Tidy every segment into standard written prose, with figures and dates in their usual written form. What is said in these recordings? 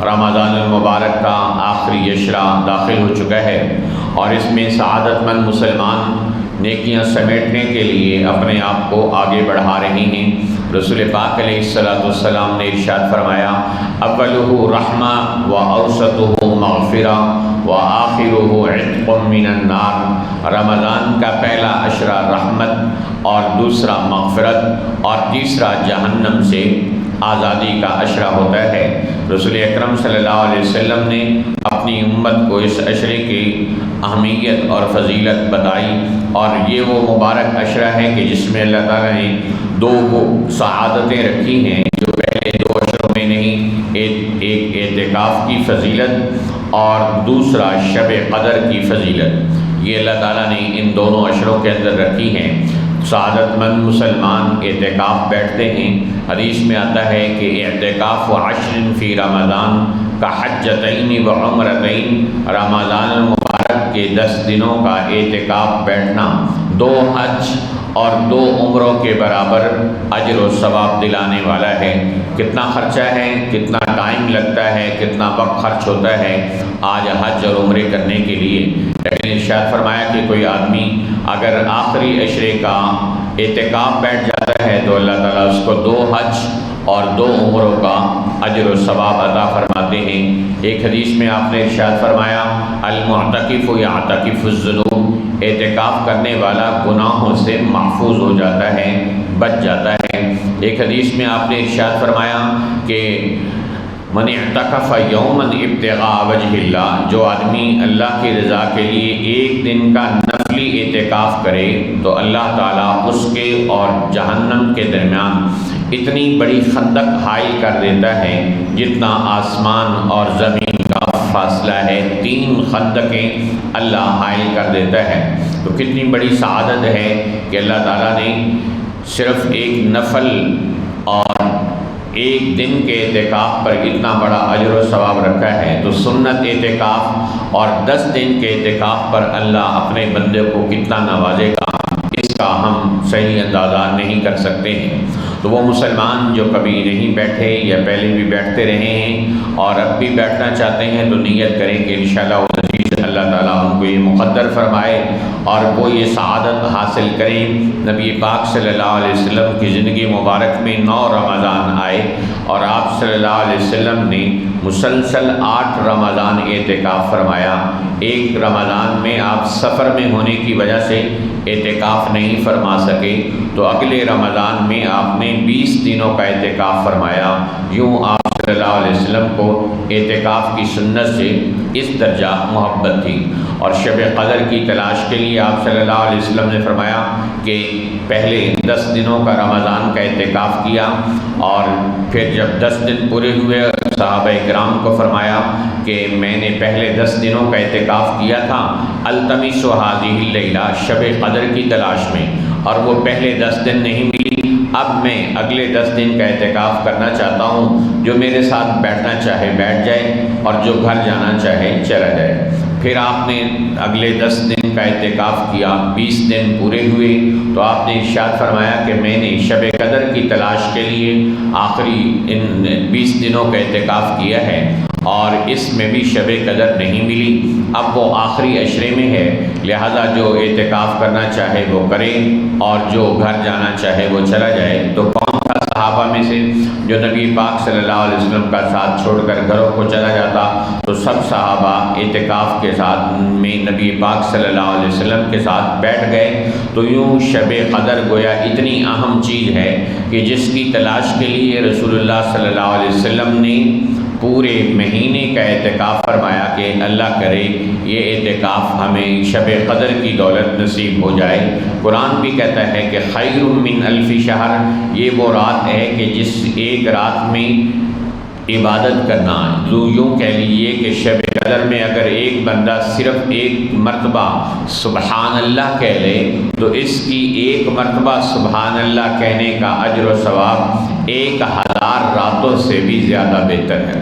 رمضان المبارک کا آخری عشرہ داخل ہو چکا ہے، اور اس میں سعادت مند مسلمان نیکیاں سمیٹنے کے لیے اپنے آپ کو آگے بڑھا رہے ہیں۔ رسول پاک علیہ الصلوۃ والسلام نے ارشاد فرمایا، اولہ رحمہ و اوسطہ مغفرہ و آخرہ عتق من النار۔ رمضان کا پہلا عشرہ رحمت اور دوسرا مغفرت اور تیسرا جہنم سے آزادی کا عشرہ ہوتا ہے۔ رسول اکرم صلی اللہ علیہ وسلم نے اپنی امت کو اس عشرے کی اہمیت اور فضیلت بتائی، اور یہ وہ مبارک عشرہ ہے کہ جس میں اللہ تعالیٰ نے دو وہ سعادتیں رکھی ہیں جو پہلے دو عشروں میں نہیں، ایک اعتکاف کی فضیلت اور دوسرا شب قدر کی فضیلت، یہ اللہ تعالیٰ نے ان دونوں عشروں کے اندر رکھی ہیں۔ سعادت مند مسلمان اعتکاف بیٹھتے ہیں۔ حدیث میں آتا ہے کہ اعتکاف و عشر فی رمضان کا حجتین و عمرتین، رمضان المبارک کے 10 دنوں کا اعتکاف بیٹھنا 2 حج اور 2 عمروں کے برابر اجر و ثواب دلانے والا ہے۔ کتنا خرچہ ہے، کتنا ٹائم لگتا ہے، کتنا وقت خرچ ہوتا ہے آج حج اور عمرے کرنے کے لیے، لیکن ارشاد فرمایا کہ کوئی آدمی اگر آخری عشرے کا اعتکاف بیٹھ جاتا ہے تو اللہ تعالیٰ اس کو 2 حج اور 2 عمروں کا اجر و ثواب عطا فرماتے ہیں۔ ایک حدیث میں آپ نے ارشاد فرمایا، المعتکف یعتکف الذنوب، اعتکاف کرنے والا گناہوں سے محفوظ ہو جاتا ہے، بچ جاتا ہے۔ ایک حدیث میں آپ نے ارشاد فرمایا کہ من اعتکف یوما ابتغاء وجہ اللہ، جو آدمی اللہ کی رضا کے لیے ایک دن کا نفلی اعتکاف کرے تو اللہ تعالیٰ اس کے اور جہنم کے درمیان اتنی بڑی خندق حائل کر دیتا ہے جتنا آسمان اور زمین کا فاصلہ ہے، 3 خندقیں اللہ حائل کر دیتا ہے۔ تو کتنی بڑی سعادت ہے کہ اللہ تعالیٰ نے صرف ایک نفل اور ایک دن کے اعتکاف پر اتنا بڑا اجر و ثواب رکھا ہے، تو سنت اعتکاف اور 10 دن کے اعتکاف پر اللہ اپنے بندے کو کتنا نوازے گا، اس کا ہم صحیح اندازہ نہیں کر سکتے ہیں۔ تو وہ مسلمان جو کبھی نہیں بیٹھے یا پہلے بھی بیٹھتے رہے ہیں اور اب بھی بیٹھنا چاہتے ہیں تو نیت کریں کہ انشاءاللہ اللہ تعالیٰ ان کو یہ مقدر فرمائے اور وہ یہ سعادت حاصل کریں۔ نبی پاک صلی اللہ علیہ وسلم کی زندگی مبارک میں 9 رمضان آئے اور آپ صلی اللہ علیہ وسلم نے مسلسل 8 رمضان اعتکاف فرمایا۔ ایک رمضان میں آپ سفر میں ہونے کی وجہ سے اعتکاف نہیں فرما سکے، تو اگلے رمضان میں آپ نے 20 دنوں کا اعتکاف فرمایا۔ یوں آپ صلی اللہ علیہ وسلم کو اعتکاف کی سنت سے اس درجہ محبت تھی، اور شب قدر کی تلاش کے لیے آپ صلی اللہ علیہ وسلم نے فرمایا کہ پہلے 10 دنوں کا رمضان کا اعتکاف کیا، اور پھر جب 10 دن پورے ہوئے صحابہ کرام کو فرمایا کہ میں نے پہلے 10 دنوں کا اعتکاف کیا تھا التمس هذه اللیلہ، شب قدر کی تلاش میں، اور وہ پہلے 10 دن نہیں ملی، اب میں اگلے 10 دن کا اعتکاف کرنا چاہتا ہوں، جو میرے ساتھ بیٹھنا چاہے بیٹھ جائے اور جو گھر جانا چاہے چلا جائے۔ پھر آپ نے اگلے 10 دن کا اعتکاف کیا، 20 دن پورے ہوئے تو آپ نے ارشاد فرمایا کہ میں نے شب قدر کی تلاش کے لیے آخری ان 20 دنوں کا اعتکاف کیا ہے اور اس میں بھی شب قدر نہیں ملی، اب وہ آخری عشرے میں ہے، لہذا جو اعتکاف کرنا چاہے وہ کرے اور جو گھر جانا چاہے وہ چلا جائے۔ تو کون تھا صحابہ میں سے جو نبی پاک صلی اللہ علیہ وسلم کا ساتھ چھوڑ کر گھروں کو چلا جاتا؟ تو سب صحابہ اعتکاف کے ساتھ میں نبی پاک صلی اللہ علیہ وسلم کے ساتھ بیٹھ گئے۔ تو یوں شب قدر گویا اتنی اہم چیز ہے کہ جس کی تلاش کے لیے رسول اللہ صلی اللہ علیہ وسلم نے پورے مہینے کا اعتکاف فرمایا کہ اللہ کرے یہ اعتکاف ہمیں شب قدر کی دولت نصیب ہو جائے۔ قرآن بھی کہتا ہے کہ خیر من الف شہر، یہ وہ رات ہے کہ جس ایک رات میں عبادت کرنا، یوں کہہ لیجیے کہ شب قدر میں اگر ایک بندہ صرف ایک مرتبہ سبحان اللہ کہہ لے تو اس کی ایک مرتبہ سبحان اللہ کہنے کا اجر و ثواب 1000 راتوں سے بھی زیادہ بہتر ہے۔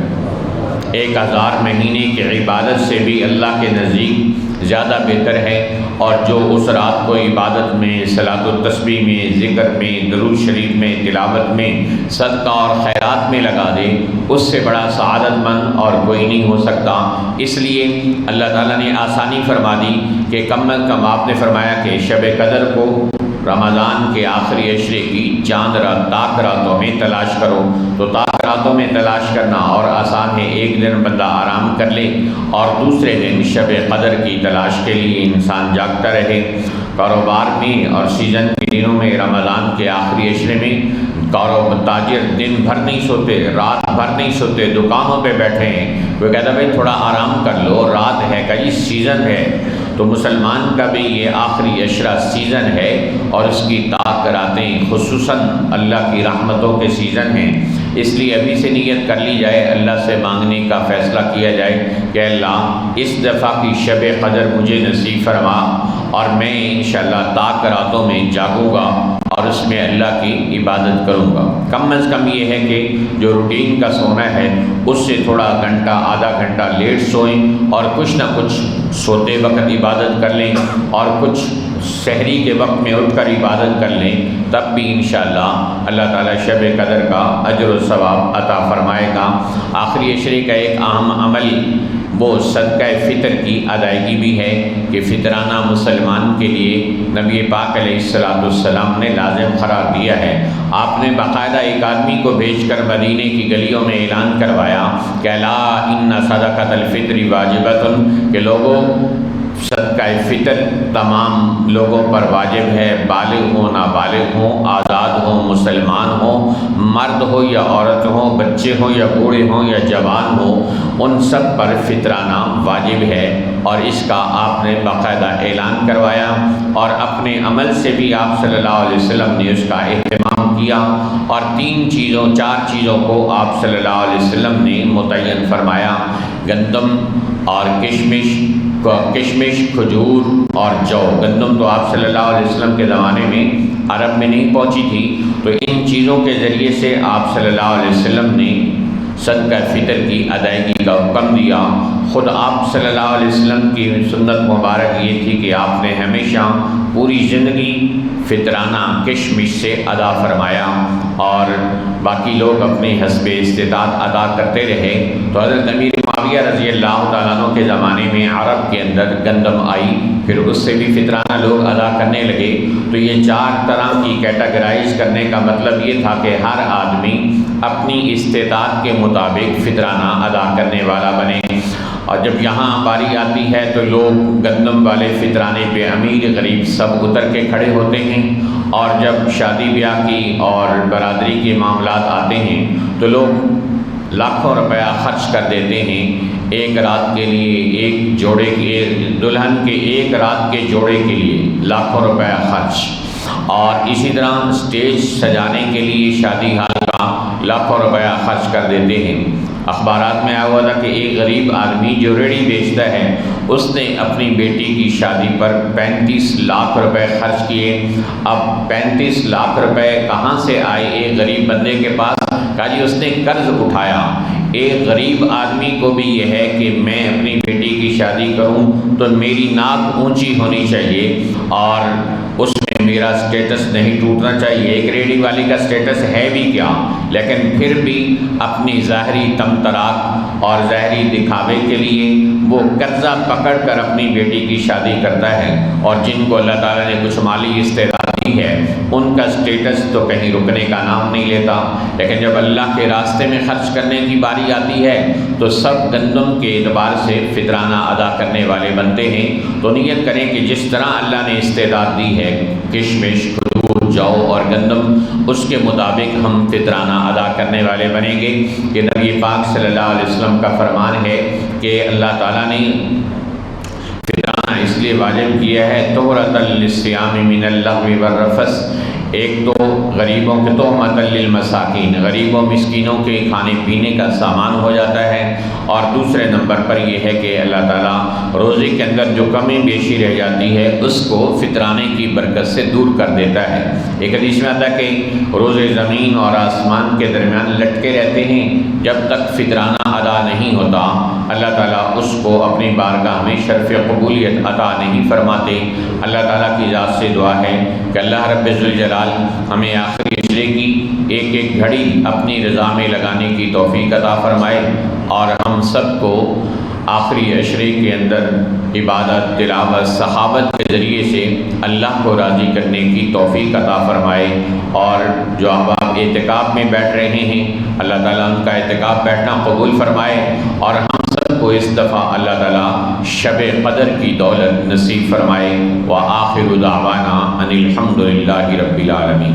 1000 مہینے کی عبادت سے بھی اللہ کے نزدیک زیادہ بہتر ہے، اور جو اس رات کو عبادت میں، صلاۃ التسبیح میں، ذکر میں، درود شریف میں، تلاوت میں، صدقہ اور خیرات میں لگا دے، اس سے بڑا سعادت مند اور کوئی نہیں ہو سکتا۔ اس لیے اللہ تعالیٰ نے آسانی فرما دی کہ کم از کم آپ نے فرمایا کہ شب قدر کو رمضان کے آخری عشرے کی چاند رات تاک راتوں میں تلاش کرو۔ تو تاک راتوں میں تلاش کرنا اور آسان ہے، ایک دن بندہ آرام کر لے اور دوسرے دن شب قدر کی تلاش کے لیے انسان جاگتا رہے۔ کاروبار میں اور سیزن کے دنوں میں، رمضان کے آخری عشرے میں تاجر دن بھر نہیں سوتے، رات بھر نہیں سوتے، دکانوں پہ بیٹھے ہیں۔ وہ کہتا بھائی تھوڑا آرام کر لو، رات ہے کئی سیزن ہے۔ تو مسلمان کا بھی یہ آخری عشرہ سیزن ہے، اور اس کی تاک راتیں خصوصاً اللہ کی رحمتوں کے سیزن ہیں۔ اس لیے ابھی سے نیت کر لی جائے، اللہ سے مانگنے کا فیصلہ کیا جائے کہ اللہ اس دفعہ کی شب قدر مجھے نصیب فرما، اور میں انشاءاللہ تاک راتوں میں جاگوں گا اور اس میں اللہ کی عبادت کروں گا۔ کم از کم یہ ہے کہ جو روٹین کا سونا ہے اس سے تھوڑا گھنٹہ آدھا گھنٹہ لیٹ سوئیں، اور کچھ نہ کچھ سوتے وقت عبادت کر لیں، اور کچھ سحری کے وقت میں اٹھ کر عبادت کر لیں، تب بھی انشاءاللہ اللہ تعالیٰ شب قدر کا اجر و ثواب عطا فرمائے گا۔ آخری عشرے کا ایک اہم عمل وہ صدقہ فطر کی ادائیگی بھی ہے کہ فطرانہ مسلمان کے لیے نبی پاک علیہ السلام نے لازم قرار دیا ہے۔ آپ نے باقاعدہ ایک آدمی کو بھیج کر مدینے کی گلیوں میں اعلان کروایا کہ الا ان صدقۃ الفطر واجبۃ، کہ لوگوں صدقہ فطر تمام لوگوں پر واجب ہے، بالغ ہوں نابالغ ہوں، آزاد ہوں مسلمان ہوں، مرد ہو یا عورت ہوں، بچے ہوں یا بوڑھے ہوں یا جوان ہوں، ان سب پر فطرانہ واجب ہے۔ اور اس کا آپ نے باقاعدہ اعلان کروایا، اور اپنے عمل سے بھی آپ صلی اللہ علیہ وسلم نے اس کا اہتمام کیا، اور چار چیزوں کو آپ صلی اللہ علیہ وسلم نے متعین فرمایا: گندم اور کشمش، کھجور اور جو۔ گندم تو آپ صلی اللہ علیہ وسلم کے زمانے میں عرب میں نہیں پہنچی تھی، تو ان چیزوں کے ذریعے سے آپ صلی اللہ علیہ وسلم نے صدقہ فطر کی ادائیگی کا حکم دیا۔ خود آپ صلی اللہ علیہ وسلم کی سنت مبارک یہ تھی کہ آپ نے ہمیشہ پوری زندگی فطرانہ کشمش سے ادا فرمایا، اور باقی لوگ اپنے حسب استطاعت ادا کرتے رہے۔ تو حضرت امیر معاویہ رضی اللہ تعالیٰ عنہ کے زمانے میں عرب کے اندر گندم آئی، پھر اس سے بھی فطرانہ لوگ ادا کرنے لگے۔ تو یہ چار طرح کی کیٹاگرائز کرنے کا مطلب یہ تھا کہ ہر آدمی اپنی استطاعت کے مطابق فطرانہ ادا کرنے والا بنے۔ اور جب یہاں باری آتی ہے تو لوگ گندم والے فطرانے پہ امیر غریب سب اتر کے کھڑے ہوتے ہیں، اور جب شادی بیاہ کی اور برادری کے معاملات آتے ہیں تو لوگ لاکھوں روپیہ خرچ کر دیتے ہیں ایک رات کے لیے، ایک جوڑے کے دلہن کے ایک رات کے جوڑے کے لیے لاکھوں روپیہ خرچ، اور اسی طرح اسٹیج سجانے کے لیے شادی ہال کا لاکھوں روپیہ خرچ کر دیتے ہیں۔ اخبارات میں آیا ہوا تھا کہ ایک غریب آدمی جو ریڑھی بیچتا ہے، اس نے اپنی بیٹی کی شادی پر 35 لاکھ روپے خرچ کیے۔ اب 35 لاکھ روپے کہاں سے آئے ایک غریب بندے کے پاس؟ کہا جی اس نے قرض اٹھایا۔ ایک غریب آدمی کو بھی یہ ہے کہ میں اپنی بیٹی کی شادی کروں تو میری ناک اونچی ہونی چاہیے، اور اس میں میرا سٹیٹس نہیں ٹوٹنا چاہیے۔ ایک ریڑھی والی کا سٹیٹس ہے بھی کیا، لیکن پھر بھی اپنی ظاہری تمتراک اور ظاہری دکھاوے کے لیے وہ قرضہ پکڑ کر اپنی بیٹی کی شادی کرتا ہے، اور جن کو اللہ تعالیٰ نے کچھ مالی استعداد دی ہے ان کا سٹیٹس تو کہیں رکنے کا نام نہیں لیتا۔ لیکن جب اللہ کے راستے میں خرچ کرنے کی باری آتی ہے تو سب گندم کے اعتبار سے فطرانہ ادا کرنے والے بنتے ہیں۔ تو نیت کریں کہ جس طرح اللہ نے استعداد دی ہے کشمش، کھجور، جو اور گندم، اس کے مطابق ہم فطرانہ ادا کرنے والے بنیں گے۔ کہ نبی پاک صلی اللہ علیہ وسلم کا فرمان ہے کہ اللہ تعالیٰ نے فطرانہ اس لیے واجب کیا ہے طہرۃ للصیام من اللغو والرفث۔ ایک تو غریبوں کے تہمۃ للمساکین، غریبوں مسکینوں کے کھانے پینے کا سامان ہو جاتا ہے، اور دوسرے نمبر پر یہ ہے کہ اللہ تعالیٰ روزے کے اندر جو کمی بیشی رہ جاتی ہے اس کو فطرانے کی برکت سے دور کر دیتا ہے۔ ایک حدیث میں آتا ہے کہ روزے زمین اور آسمان کے درمیان لٹکے رہتے ہیں جب تک فطرانہ ادا نہیں ہوتا، اللہ تعالیٰ اس کو اپنی بارگاہ میں شرف قبولیت عطا نہیں فرماتے۔ اللہ تعالیٰ کی ذات سے دعا ہے کہ اللہ رب ذوالجلال ہمیں آخری عشرے کی ایک ایک گھڑی اپنی رضا میں لگانے کی توفیق عطا فرمائے، اور ہم سب کو آخری عشرے کے اندر عبادت، تلاوت، صحابت کے ذریعے سے اللہ کو راضی کرنے کی توفیق عطا فرمائے۔ اور جو احباب اعتکاف میں بیٹھ رہے ہیں، اللہ تعالیٰ ان کا اعتکاف بیٹھنا قبول فرمائے، اور ہم سب کو اس دفعہ اللہ تعالیٰ شب قدر کی دولت نصیب فرمائے۔ وآخر دعوانا ان الحمد للہ رب العالمین۔